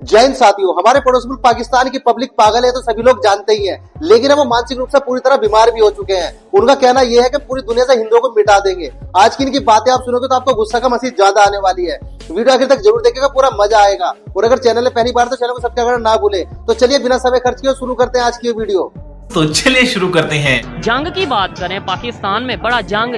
जय हिंद साथियों, हमारे पड़ोस मुल्क पाकिस्तान की पब्लिक पागल है तो सभी लोग जानते ही हैं, लेकिन वो मानसिक रूप से पूरी तरह बीमार भी हो चुके हैं। उनका कहना यह है कि पूरी दुनिया से हिंदुओं को मिटा देंगे। आज की इनकी बातें आप सुनोगे तो आपको गुस्सा का मसीह ज्यादा आने वाली है। वीडियो आखिर तक जरूर देखिएगा, पूरा मजा आएगा। और अगर चैनल में पहली बार तो चैनल को सब्सक्राइब करना ना भूले। तो चलिए बिना समय खर्च किए शुरू करते हैं आज की वीडियो। तो चलिए शुरू करते हैं। जंग की बात करें, पाकिस्तान में बड़ा जंग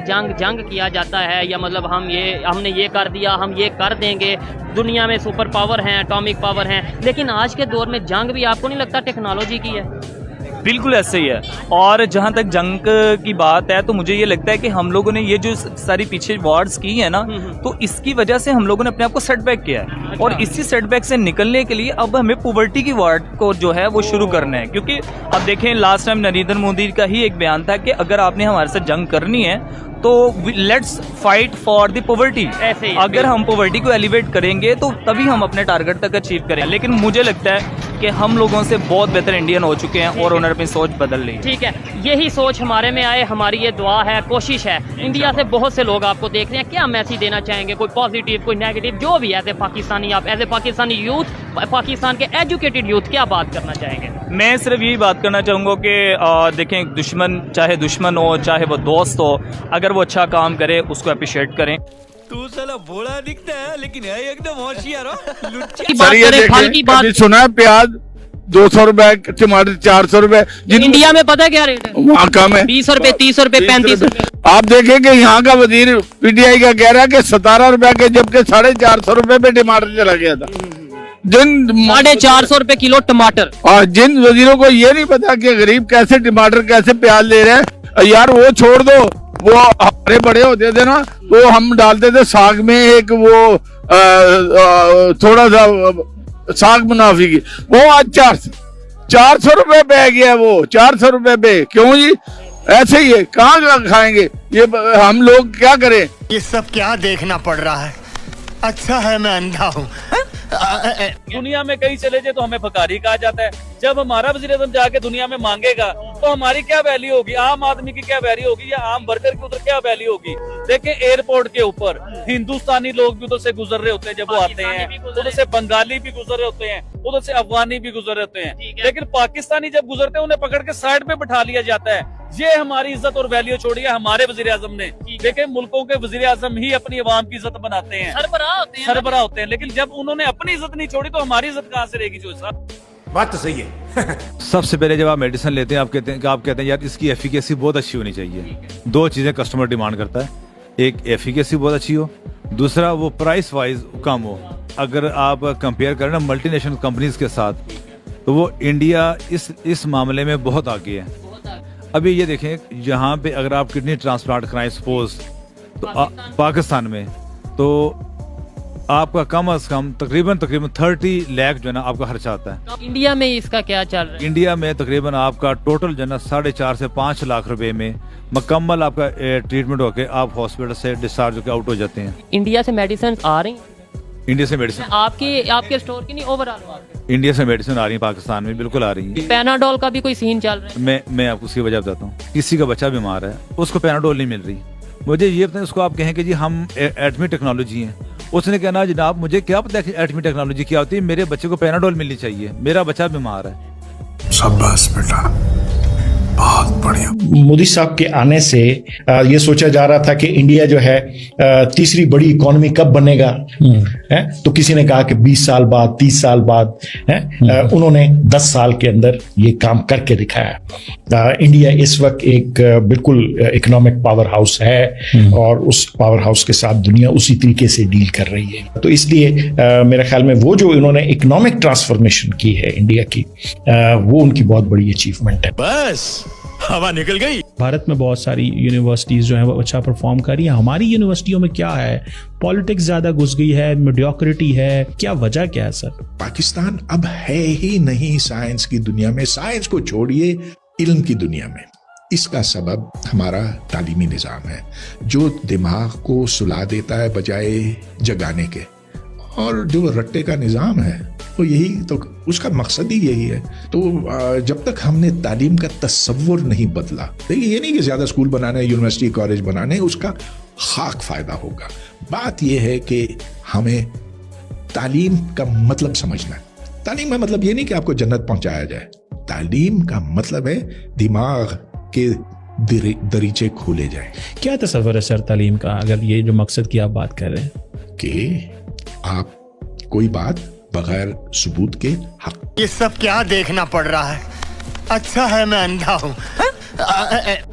किया जाता है, या मतलब हमने ये कर दिया, हम ये कर देंगे। दुनिया में सुपर पावर हैं, एटॉमिक पावर हैं, लेकिन आज के दौर में जंग भी आपको नहीं लगता टेक्नोलॉजी की है? बिल्कुल ऐसे ही है। और जहाँ तक जंग की बात है तो मुझे ये लगता है कि हम लोगों ने ये जो सारी पीछे वॉर्स की है ना, तो इसकी वजह से हम लोगों ने अपने आप को सेटबैक किया है। और इसी सेटबैक से निकलने के लिए अब हमें पॉवर्टी की वार्ड को जो है वो शुरू करना है। क्योंकि अब देखें, लास्ट टाइम नरेंद्र मोदी का ही एक बयान था कि अगर आपने हमारे साथ जंग करनी है तो let's fight for the poverty. अगर हम पॉवर्टी को एलिवेट करेंगे तो तभी हम अपने टारगेट तक अचीव करें। लेकिन मुझे लगता है कि हम लोगों से बहुत बेहतर इंडियन हो चुके हैं और उन्होंने अपनी सोच बदल ली। ठीक है, यही सोच हमारे में आए, हमारी ये दुआ है, कोशिश है। इंडिया से बहुत से लोग आपको देख रहे हैं, क्या मैसेज देना चाहेंगे? कोई पॉजिटिव, कोई नेगेटिव, जो भी एज ए पाकिस्तानी, आप as a Pakistani youth, Pakistan के एजुकेटेड यूथ, क्या बात करना चाहेंगे? मैं सिर्फ यही बात करना चाहूँगा कि देखें, दुश्मन चाहे दुश्मन हो, चाहे वो दोस्त हो, अगर वो अच्छा काम करे उसको अप्रिशिएट करें। तू साला भोला दिखता है लेकिन है एकदम होशियार हो। सर ये देखें, सुना है प्याज 200 रुपए, टमाटर 400 रुपए। इंडिया में पता है क्या रेट है? वहाँ कम है, 20 रुपए, 30 रुपए, 35 रुपए। आप देखेंगे यहाँ का वजीर पीटीआई का कह रहा है कि 17 रुपए के, जबकि 450 रुपए पे टमाटर चला गया था। जिन 450 रुपए किलो टमाटर। और जिन वजीरों को ये नहीं पता कि गरीब कैसे टमाटर, कैसे प्याज ले रहे हैं, यार वो छोड़ दो। वो हमारे बड़े होते थे ना, तो हम डालते थे साग में एक वो थोड़ा सा साग मुनाफी की, वो आज 400 रुपए पे गया। वो 400 रुपए पे क्यों जी? ऐसे ही है, कहाँ खाएंगे ये? हम लोग क्या करें? ये सब क्या देखना पड़ रहा है? अच्छा है मैं अंधा हूँ। दुनिया में कहीं चले जाए तो हमें फकारी कहा जाता है। जब हमारा वज़ीर-ए-आज़म जाके दुनिया में मांगेगा तो हमारी क्या वैल्यू होगी? आम आदमी की क्या वैल्यू होगी, या आम वर्कर की उधर क्या वैल्यू होगी? देखें, एयरपोर्ट के ऊपर हिंदुस्तानी लोग भी उधर से गुजर रहे होते हैं, जब वो आते हैं उधर से बंगाली भी गुजर रहे होते हैं, उधर से अफगानी भी गुजर रहे होते हैं। लेकिन पाकिस्तानी जब गुजरते हैं उन्हें पकड़ के साइड पे बिठा लिया जाता है। ये हमारी इज्जत और वैल्यू छोड़ी है हमारे वज़ीर-ए-आज़म ने। देखें, मुल्कों के वज़ीर-ए-आज़म ही अपनी आवाम की इज्जत बनाते हैं, सरबराह होते हैं। लेकिन जब उन्होंने अपनी इज्जत नहीं छोड़ी तो हमारी इज्जत कहाँ से रहेगी? जो साहब बात तो सही है। सबसे पहले जब आप मेडिसिन लेते हैं, आप कहते हैं यार इसकी एफिकेसी बहुत अच्छी होनी चाहिए। दो चीजें कस्टमर डिमांड करता है, एक एफिकेसी बहुत अच्छी हो, दूसरा वो प्राइस वाइज कम हो। अगर आप कंपेयर करें ना मल्टीनेशनल कंपनीज के साथ, तो वो इंडिया इस मामले में बहुत आगे है। अभी ये देखें, जहाँ पे अगर आप किडनी ट्रांसप्लांट कराएं सपोज तो पाकिस्तान में, तो आपका कम से कम तकरीबन 30 लाख जो है ना आपका खर्चा आता है। इंडिया में इसका क्या चल रहा है? इंडिया में तकरीबन आपका टोटल जो है ना 4.5 से 5 लाख रुपए में मुकम्मल आपका ट्रीटमेंट होके आप हॉस्पिटल से डिस्चार्ज होकर आउट हो जाते हैं। इंडिया से मेडिसिन आ रही हैं? इंडिया से मेडिसिन आपके स्टोर की नहीं, ओवरऑल इंडिया से मेडिसिन आ रही है, पाकिस्तान में बिल्कुल आ रही है। पैनाडोल का भी कोई सीन चल रहा है? मैं आपको उसकी वजह बताता हूँ। किसी का बच्चा बीमार है, उसको पैनाडोल नहीं मिल रही, मुझे ये बताएं, उसको आप कहें कि जी हम एटमी टेक्नोलॉजी है, उसने कहना जनाब मुझे क्या पता है कि एटमी टेक्नोलॉजी क्या होती है, मेरे बच्चे को पैनाडोल मिलनी चाहिए, मेरा बच्चा बीमार है। शाबाश बेटा, बहुत बढ़िया। मोदी साहब के आने से ये सोचा जा रहा था कि इंडिया जो है तीसरी बड़ी इकोनॉमी कब बनेगा, है? तो किसी ने कहा कि 20 साल बाद, 30 साल बाद, है? उन्होंने 10 साल के अंदर ये काम करके दिखाया। इंडिया इस वक्त एक बिल्कुल इकोनॉमिक पावर हाउस है और उस पावर हाउस के साथ दुनिया उसी तरीके से डील कर रही है। तो इसलिए मेरे ख्याल में वो जो इन्होंने इकोनॉमिक ट्रांसफॉर्मेशन की है इंडिया की, वो उनकी बहुत बड़ी अचीवमेंट है। बस हवा निकल गई। भारत में बहुत सारी यूनिवर्सिटीज जो है वो अच्छा परफॉर्म कर रही है। हमारी यूनिवर्सिटियों में क्या है? पॉलिटिक्स ज्यादा घुस गई है, मीडियोक्रिटी है, क्या वजह क्या है सर? पाकिस्तान अब है ही नहीं साइंस की दुनिया में, साइंस को छोड़िए इल्म की दुनिया में। इसका सबब हमारा तालीमी निज़ाम है, जो दिमाग को सुला देता है बजाय जगाने के। और जो रट्टे का निज़ाम है तो यही तो, उसका मकसद ही यही है। तो जब तक हमने तालीम का तस्वुर नहीं बदला, देखिए ये नहीं कि ज़्यादा स्कूल बनाने, यूनिवर्सिटी कॉलेज बनाने, उसका खाक फ़ायदा होगा। बात यह है कि हमें तालीम का मतलब समझना है। तालीम का मतलब ये नहीं कि आपको जन्नत पहुंचाया जाए। तालीम का मतलब है दिमाग के दरीचे खोले जाए। क्या तस्वर है सर तालीम का, अगर ये जो मकसद की आप बात कर रहे हैं? कि आप कोई बात बगैर सबूत के हक। ये सब क्या देखना पड़ रहा है? अच्छा है मैं अंधा हूँ।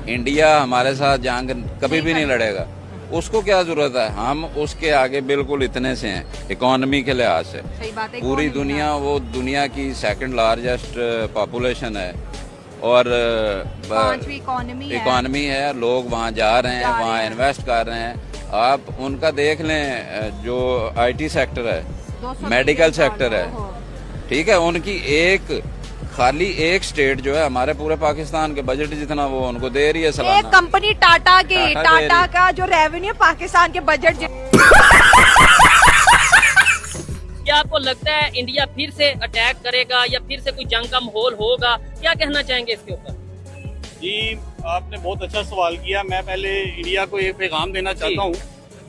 इंडिया हमारे साथ जंग कभी भी नहीं लड़ेगा, उसको क्या जरूरत है, हम उसके आगे बिल्कुल इतने से हैं इकोनॉमी के लिहाज से। सही बात है, पूरी दुनिया, वो दुनिया की सेकंड लार्जेस्ट पॉपुलेशन है और इकोनॉमी है, लोग वहाँ जा रहे हैं, वहाँ इन्वेस्ट कर रहे हैं। आप उनका देख लें, जो आईटी सेक्टर है, मेडिकल सेक्टर है, ठीक है, उनकी खाली एक स्टेट जो है हमारे पूरे पाकिस्तान के बजट जितना वो उनको दे रही है सालाना। एक कंपनी टाटा का जो रेवेन्यू पाकिस्तान के बजट क्या आपको लगता है इंडिया फिर से अटैक करेगा या फिर से कोई जंग का माहौल होगा? क्या कहना चाहेंगे इसके ऊपर? जी, आपने बहुत अच्छा सवाल किया। मैं पहले इंडिया को एक पैगाम देना चाहता हूँ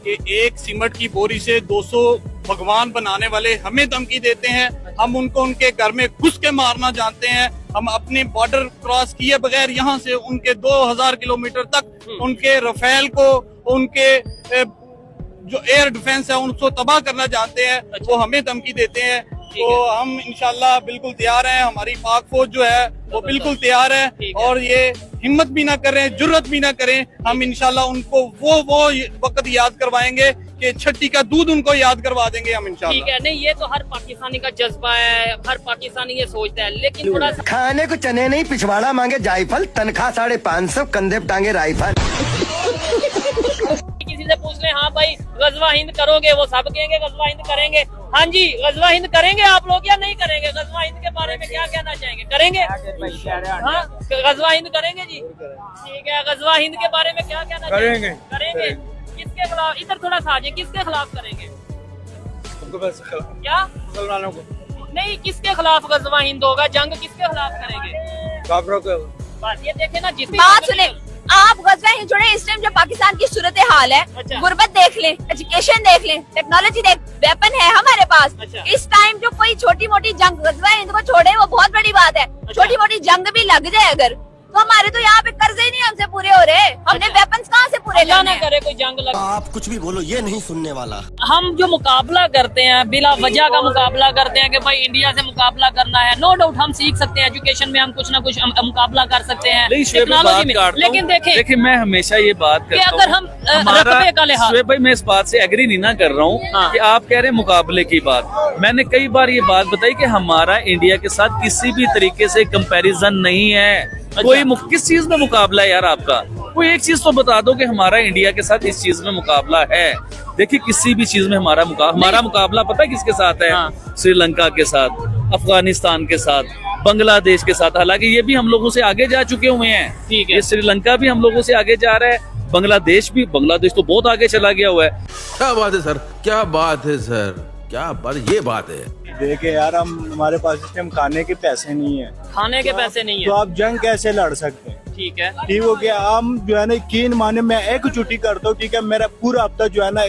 कि एक सीमेंट की बोरी से 200 भगवान बनाने वाले हमें धमकी देते हैं। हम उनको उनके घर में घुस के मारना जानते हैं। हम अपने बॉर्डर क्रॉस किए बगैर यहाँ से उनके 2000 किलोमीटर तक उनके रफेल को, उनके जो एयर डिफेंस है उनको तबाह करना जानते हैं। वो हमें धमकी देते हैं, तो हम इंशाल्लाह बिल्कुल तैयार हैं। हमारी पाक फौज जो है वो बिल्कुल तैयार है और ये हिम्मत भी ना करें, जुर्रत भी ना करें। हम इंशाल्लाह उनको वो वक्त याद करवाएंगे कि छठी का दूध उनको याद करवा देंगे हम इंशाल्लाह। ठीक है, नहीं ये तो हर पाकिस्तानी का जज्बा है, हर पाकिस्तानी ये सोचता है, लेकिन थोड़ा खाने को चने नहीं पिछवाड़ा मांगे जायफल, तनख्वाह 550, कंधे पे टांगे राइफल। किसी से पूछ ले, हाँ भाई गजवा हिंद करोगे? वो सब कहेंगे गजवा हिंद करेंगे। हाँ जी, गजवा हिंद करेंगे आप लोग या नहीं करेंगे? गजवा हिंद के बारे में क्या कहना चाहेंगे? करेंगे? हाँ, गजवा हिंद करेंगे जी। ठीक है, गजवा हिंद के बारे में क्या कहना चाहेंगे? करेंगे। किसके खिलाफ? इधर थोड़ा सा आइए, किसके खिलाफ करेंगे? क्या? मुसलमानों को नहीं, किसके खिलाफ गजवा हिंद होगा? जंग किसके खिलाफ करेंगे? काफिरों के। बस ये देखे ना, जिस बात सुने आप, गजवा हिंद छोड़े। इस टाइम जो पाकिस्तान की सूरत हाल है, गुर्बत देख लें, एजुकेशन देख लें, टेक्नोलॉजी देख, वेपन है हमारे पास। इस टाइम जो कोई छोटी मोटी जंग गजवा हिंद को छोड़े वो बहुत बड़ी बात है। छोटी मोटी जंग भी लग जाए अगर, तो हमारे तो यहाँ पे कर्जे ही नहीं हमसे पूरे हो रहे। हमने वेपन्स कहाँ से पूरे करने हैं? करे कोई जंग लग। आप कुछ भी बोलो, ये नहीं सुनने वाला। हम जो मुकाबला करते हैं, बिला वजह का मुकाबला करते हैं कि भाई इंडिया से मुकाबला करना है, नो डाउट हम सीख सकते हैं, एजुकेशन में हम कुछ ना कुछ मुकाबला कर सकते हैं, टेक्नोलॉजी में। लेकिन देखिए मैं हमेशा ये बात कि अगर हम रकबे का लिहाज, शुएब भाई मैं इस बात से एग्री नहीं ना कर रहा हूँ कि आप कह रहे हैं मुकाबले की बात। मैंने कई बार ये बात बताई कि हमारा इंडिया के साथ किसी भी तरीके से कंपैरिजन नहीं है। कोई किस चीज में मुकाबला है यार आपका? कोई एक चीज तो बता दो कि हमारा इंडिया के साथ इस चीज में मुकाबला है। देखिए किसी भी चीज में हमारा मुकाबला पता है किसके साथ है? श्रीलंका के साथ, अफगानिस्तान के साथ, बांग्लादेश के साथ। हालांकि ये भी हम लोगों से आगे जा चुके हुए हैं। ठीक है, ये श्रीलंका भी हम लोगों से आगे जा रहा है, बांग्लादेश तो बहुत आगे चला गया हुआ है। क्या बात है सर, क्या बात है सर, क्या बात, ये बात है। देखिए यार, हमारे पास इस टाइम खाने के पैसे नहीं है। खाने के पैसे नहीं है तो आप जंग कैसे लड़ सकते हैं? ठीक है, ठीक हो गया। हम जो है ना यकीन माने, मैं एक छुट्टी करता हूँ, ठीक है, मेरा पूरा हफ्ता जो है ना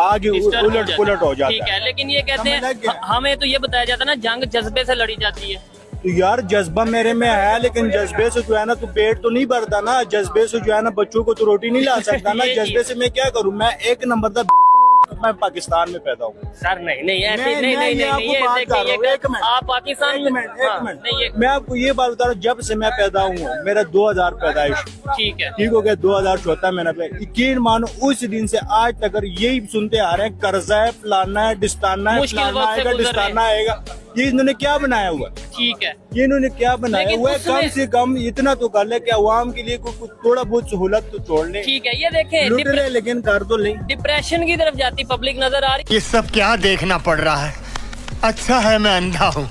आगे उलट पुलट हो जाता है। ठीक है, लेकिन ये कहते हैं, हमें तो ये बताया जाता है ना जंग जज्बे से लड़ी जाती है। तो यार जज्बा मेरे में है, लेकिन जज्बे से जो है ना तो पेट तो नहीं भरता ना। जज्बे से जो है ना बच्चों को तो रोटी नहीं ला सकता ना। जज्बे से मैं क्या करूँ? मैं एक नंबर का मैं पाकिस्तान में पैदा हूँ सर। नहीं ऐसे नहीं आप पाकिस्तान में। मैं आपको ये बात बता रहा हूँ, जब से मैं पैदा हूँ, मेरा 2000 पैदाइश, ठीक है, ठीक हो गया, 2014 मैंने यकीन मानो उस दिन से आज तक यही सुनते आ रहे हैं, कर्जा है, फलाना है, डिस्ताना है, फलाना आएगा, डिस्ताना आएगा। ये इन्होंने क्या बनाया हुआ? ठीक है, ये इन्होंने क्या बनाया हुआ है? कम से कम इतना तो कर ले कि अवाम के लिए कुछ थोड़ा बहुत सहूलत तो छोड़ ले। ठीक है, ये देखें लुट रहे लेकिन कर तो नहीं। डिप्रेशन की तरफ जाती पब्लिक नजर आ रही। ये सब क्या देखना पड़ रहा है? अच्छा है मैं अंधा हूँ।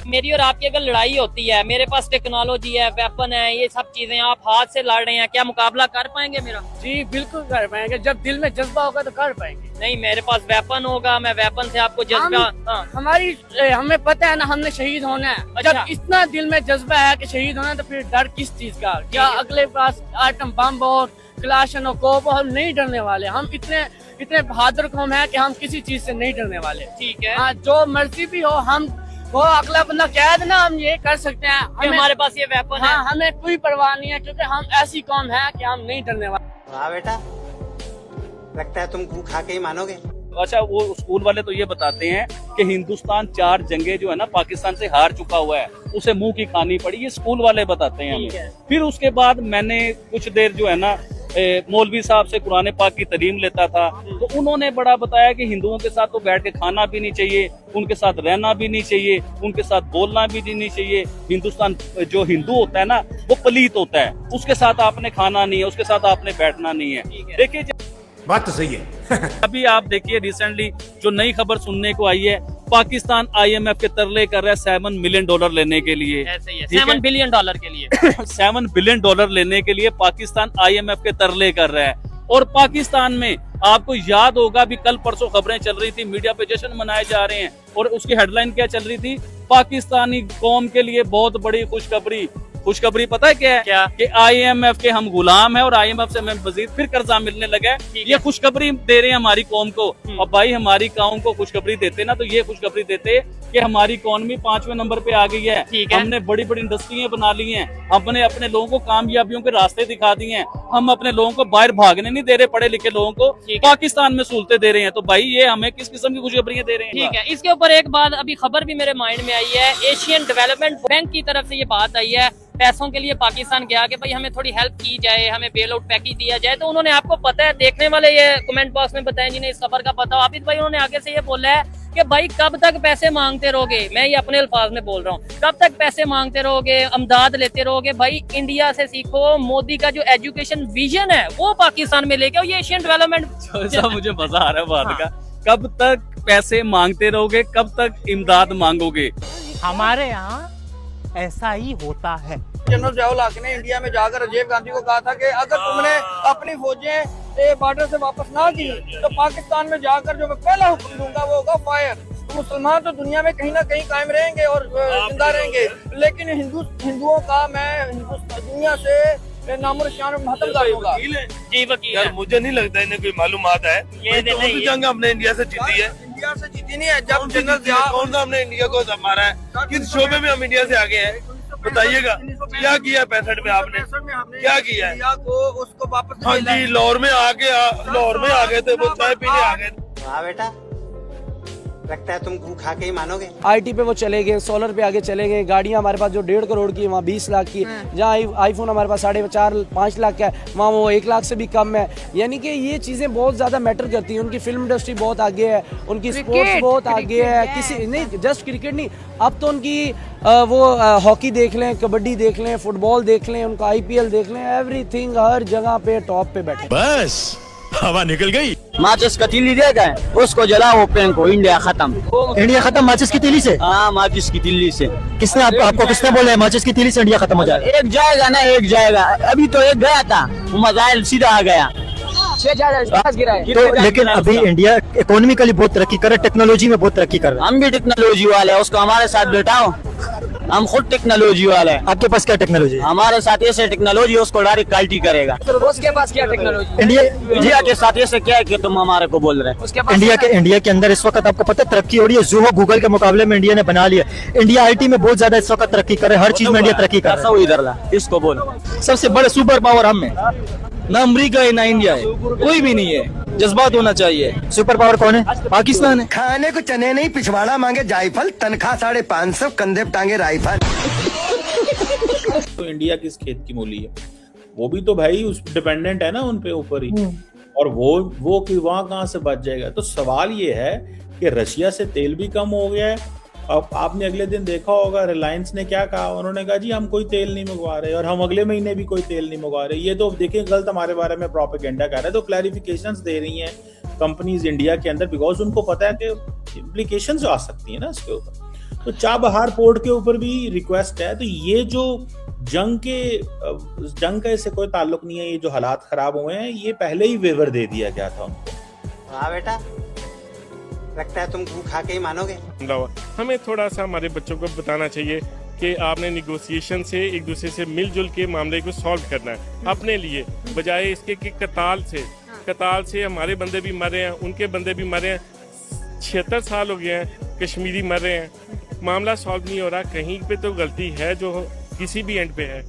मेरी और आपकी अगर लड़ाई होती है, मेरे पास टेक्नोलॉजी है, वेपन है, ये सब चीजें, आप हाथ से लड़ रहे हैं, क्या मुकाबला कर पाएंगे मेरा? जी बिल्कुल कर पाएंगे, जब दिल में जज्बा होगा तो कर पाएंगे। नहीं, मेरे पास वेपन होगा, मैं वेपन से आपको जज्बा। हमें पता है ना, हमने शहीद होना है। अच्छा। जब इतना दिल में जज्बा है कि शहीद होना है, तो फिर डर किस चीज का? क्या अगले पास आटम बम हो, क्लाशनकोव, हम नहीं डरने वाले। हम इतने बहादुर कौम है कि हम किसी चीज से नहीं डरने वाले। ठीक है। हाँ, जो मर्जी भी हो, हम वो अगला बंदा कह देना हम ये कर सकते हैं, हमारे पास ये वेपन है। हाँ, हमें कोई परवाह नहीं है, क्योंकि हम ऐसी कौम है कि हम नहीं डरने वाले। वाह बेटा, लगता है तुम गू खा के ही मानोगे। अच्छा, वो स्कूल वाले तो ये बताते हैं कि हिंदुस्तान 4 जंगे जो है ना पाकिस्तान से हार चुका हुआ है, उसे मुंह की खानी पड़ी, ये स्कूल वाले बताते हैं हमें। फिर उसके बाद मैंने कुछ देर जो है ना मौलवी साहब से कुरान पाक की तालीम लेता था, तो उन्होंने बड़ा बताया कि हिंदुओं के साथ तो बैठ के खाना भी नहीं चाहिए, उनके साथ रहना भी नहीं चाहिए, उनके साथ बोलना भी नहीं चाहिए। हिंदुस्तान जो हिंदू होता है ना वो पलीत होता है, उसके साथ आपने खाना नहीं है, उसके साथ आपने बैठना नहीं है। देखिए बात तो सही है। अभी आप देखिए रिसेंटली जो नई खबर सुनने को आई है, पाकिस्तान IMF के तरले कर रहा है $7 मिलियन लेने के लिए। ऐसे ही है, $7 बिलियन के लिए। $7 बिलियन लेने के लिए पाकिस्तान IMF के तरले कर रहा है। और पाकिस्तान में आपको याद होगा भी कल परसों खबरें चल रही थी, मीडिया पे जश्न मनाए जा रहे हैं, और उसकी हेडलाइन क्या चल रही थी, पाकिस्तानी कौम के लिए बहुत बड़ी खुशखबरी पता है क्या है? क्या? कि IMF के हम गुलाम हैं और IMF से हमें मजीद फिर कर्जा मिलने लगा है। ये खुशखबरी दे रहे हैं हमारी कौम को। और भाई हमारी कौम को खुशखबरी देते ना, तो ये खुशखबरी देते कि हमारी इकोनॉमी 5वें नंबर पे आ गई है। हमने बड़ी बड़ी इंडस्ट्रियां बना ली हैं, हमने अपने लोगों को कामयाबियों के रास्ते दिखा दिए हैं, हम अपने लोगों को बाहर भागने नहीं दे रहे, पढ़े लिखे लोगों को पाकिस्तान में सहूलतें दे रहे हैं। तो भाई ये हमें किस किस्म की खुशखबरियां दे रहे हैं? ठीक है, इसके ऊपर एक बात अभी खबर भी मेरे माइंड में आई है, एशियन डेवलपमेंट बैंक की तरफ से ये बात आई है, पैसों के लिए पाकिस्तान गया कि भाई हमें थोड़ी हेल्प की जाए, हमें बेल आउट पैकेज दिया जाए। तो उन्होंने, आपको पता है, देखने वाले ये कमेंट बॉक्स में बताएं जिन्हें इस खबर का पता हो, आबिद भाई, उन्होंने आगे से ये बोला है कि भाई कब तक पैसे मांगते रहोगे, मैं ये अपने अल्फाज में बोल रहा हूँ, कब तक पैसे मांगते रहोगे, अमदाद लेते रहोगे। भाई इंडिया से सीखो, मोदी का जो एजुकेशन विजन है वो पाकिस्तान में लेके आओ। ये एशियन डेवलपमेंट मुझे मजा आ रहा है बात का, कब तक पैसे मांगते रहोगे, कब तक इमदाद मांगोगे? हमारे यहाँ ऐसा ही होता है। जनरल जवाहरलाल हक ने इंडिया में जाकर राजीव गांधी को कहा था कि अगर तुमने अपनी फौजें बॉर्डर से वापस ना की तो पाकिस्तान में जाकर जो मैं पहला हुक्म दूंगा वो होगा फायर। तो मुसलमान तो दुनिया में कहीं ना कहीं कायम रहेंगे और जिंदा रहेंगे, लेकिन हिंदुओं का मैं दुनिया से नामुर शान खत्म कर दूंगा। जी वकील, यार मुझे नहीं लगता इन्हें कोई मालूमात है। ये जंग हमने इंडिया से जीती है, इंडिया से जीती नहीं है। जब जनरल कौन सा हमने इंडिया को मारा है, किस शोबे में हम इंडिया से आगे हैं बताइएगा? क्या किया 65 में आपने, क्या किया है? को उसको वापस, हाँ जी, लाहौर में आ गए थे, वो चाय पीने आ गए थे। वाह बेटा, लगता है तुम गू खा के ही मानोगे। IT पे वो चले गए, सोलर पे आगे चले गए, गाड़ियां हमारे पास जो 1.5 करोड़ की है वहाँ 20 लाख की, जहाँ आईफोन हमारे पास 4.5-5 लाख का है, वहाँ वो 1 लाख से भी कम है। यानी कि ये चीज़ें बहुत ज़्यादा मैटर करती हैं। उनकी फिल्म इंडस्ट्री बहुत आगे है, उनकी स्पोर्ट्स बहुत आगे है, किसी नहीं, जस्ट क्रिकेट नहीं, अब तो उनकी वो हॉकी देख लें, कबड्डी देख लें, फुटबॉल देख लें, उनका IPL देख लें, एवरीथिंग हर जगह पे टॉप पे बैठे। बस हवा निकल गई। माचिस का तीली दे गए, उसको जलाओ, पेन को, इंडिया खत्म। इंडिया खत्म माचिस की तीली से? हाँ, माचिस की तीली से। किसने आपको किसने बोला है माचिस की तीली से इंडिया खत्म हो जाए? एक जाएगा ना, एक जाएगा। अभी तो एक गया था, वो मजाइल सीधा आ गया। तो लेकिन अभी इंडिया इकोनॉमिकली बहुत तरक्की कर रहा है, टेक्नोलॉजी में बहुत तरक्की कर रहा है। हम भी टेक्नोलॉजी वाले हैं, उसको हमारे साथ बैठाओ, हम खुद टेक्नोलॉजी वाले हैं। आपके पास क्या टेक्नोलॉजी है? हमारे साथ ऐसे टेक्नोलॉजी, उसको डायरेक्ट क्वालिटी करेगा। उसके पास क्या टेक्नोलॉजी? इंडिया के साथ ऐसे क्या है कि तुम हमारे को बोल रहे हैं? इंडिया के अंदर इस वक्त आपको पता है तरक्की हो रही है, जो गूगल के मुकाबले में इंडिया ने बना लिया। इंडिया IT में बहुत ज्यादा इस वक्त तरक्की कर रहा है, हर चीज में इंडिया तरक्की कर रहा है। इधर ला, इसको बोलो। सबसे बड़ा सुपर पावर हम है, ना अमरीका है ना इंडिया है, कोई भी नहीं है। जज्बात होना चाहिए। सुपर पावर कौन है? पाकिस्तान है। खाने को चने नहीं, पिछवाड़ा मांगे जायफल, तनख्वाह 550, कंधे पे टांगे राइफल। तो इंडिया किस खेत की मूली है? वो भी तो भाई उस डिपेंडेंट है ना उन पे ऊपर ही, और वो कि वहाँ कहाँ से बच जाएगा? तो सवाल ये है कि रशिया से तेल भी कम हो गया है। अब आपने अगले दिन देखा होगा रिलायंस ने क्या कहा, उन्होंने कहा जी हम कोई तेल नहीं मंगवा रहे और हम अगले महीने भी कोई तेल नहीं मंगवा रहे। ये तो देखिए गलत हमारे बारे में प्रोपेगेंडा कर रहे हैं। तो क्लैरिफिकेशंस दे रही हैं कंपनीज इंडिया के अंदर, बिकॉज उनको पता है कि इम्प्लीकेशंस आ सकती है ना इसके ऊपर। तो चाबहार पोर्ट के ऊपर भी रिक्वेस्ट है। तो ये जो जंग का इससे कोई ताल्लुक नहीं है, ये जो हालात खराब हुए हैं ये पहले ही वेवर दे दिया गया था उनको। वाह बेटा, लगता है तुम गू खा के ही मानोगे। हमें थोड़ा सा हमारे बच्चों को बताना चाहिए कि आपने निगोशिएशन से एक दूसरे से मिलजुल के मामले को सॉल्व करना है अपने लिए, बजाय इसके कि कताल से हमारे बंदे भी मर रहे हैं, उनके बंदे भी मर रहे हैं। 76 साल हो गए हैं, कश्मीरी मर रहे हैं, मामला सॉल्व नहीं हो रहा। कहीं पे तो गलती है जो किसी भी एंड पे है,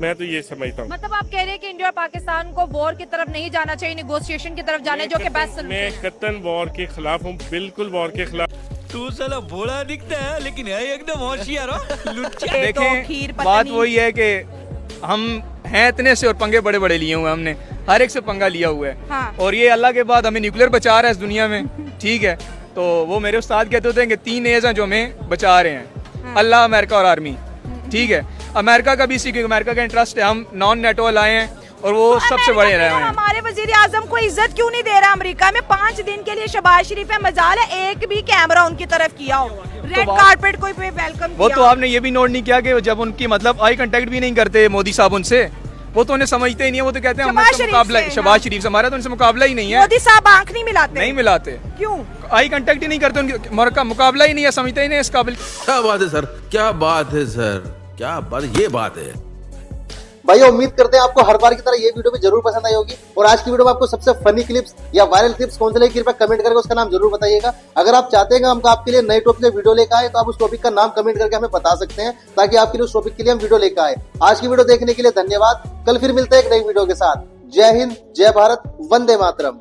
मैं तो ये समझता हूँ। मतलब आप कह रहे हैं कि इंडिया और पाकिस्तान को वॉर की तरफ नहीं जाना चाहिए, नेगोशिएशन की तरफ जाने जो कि बेस्ट सॉल्यूशन है। मैं कतन वॉर के खिलाफ हूँ, बिल्कुल वॉर के खिलाफ। तू साला भोला दिखता है लेकिन है एकदम होशियार हो। देखें बात वही है कि हम हैं इतने से और पंगे बड़े बड़े लिए हुए, हमने हर एक से पंगा लिया हुआ है। हाँ। और ये अल्लाह के बाद हमें न्यूक्लियर बचा रहा है इस दुनिया में, ठीक है। तो वो मेरे उस्ताद कहते होते हैं कि 3 एज हैं जो हमें बचा रहे हैं, अल्लाह, अमेरिका और आर्मी, ठीक है। अमेरिका का भी इसी, क्योंकि अमेरिका का इंटरेस्ट है, हम नॉन नेटो लाए हैं और वो सबसे बड़े रहे हैं। हमारे वजीर आजम को इज्जत क्यों नहीं दे रहा अमेरिका में? 5 दिन के लिए शहबाज शरीफ है, मजाल है एक भी कैमरा उनकी तरफ किया हो, रेड कारपेट कोई पे वेलकम वो तो आपने ये भी नोट नहीं किया कि जब उनकी मतलब आई कांटेक्ट भी नहीं करते मोदी साहब उनसे, वो तो उन्हें समझते ही नहीं है। वो तो कहते हैं हमारा मुकाबला शहबाज शरीफ से, हमारा तो उनसे मुकाबला ही नहीं है। मोदी साहब आंख नहीं मिलाते? नहीं मिलाते। क्यों? आई कांटेक्ट ही नहीं करते, उनका मुकाबला ही नहीं है, समझते ही नहीं इस काबिल। क्या बात है सर, क्या बात है सर, क्या बात, ये बात है भाई। उम्मीद करते हैं आपको हर बार की तरह ये वीडियो भी जरूर पसंद आई होगी। और आज की वीडियो में आपको सबसे फनी क्लिप्स या वायरल क्लिप्स कौन से लगे, कृपया कमेंट करके उसका नाम जरूर बताइएगा। अगर आप चाहते हैं कि हम आपके लिए नए टॉपिक से वीडियो लेकर आए तो आप उस टॉपिक का नाम कमेंट करके हमें बता सकते हैं, ताकि आपके लिए उस टॉपिक के लिए हम वीडियो लेकर आए। आज की वीडियो देखने के लिए धन्यवाद। कल फिर मिलते हैं एक नई वीडियो के साथ। जय हिंद, जय भारत, वंदे मातरम।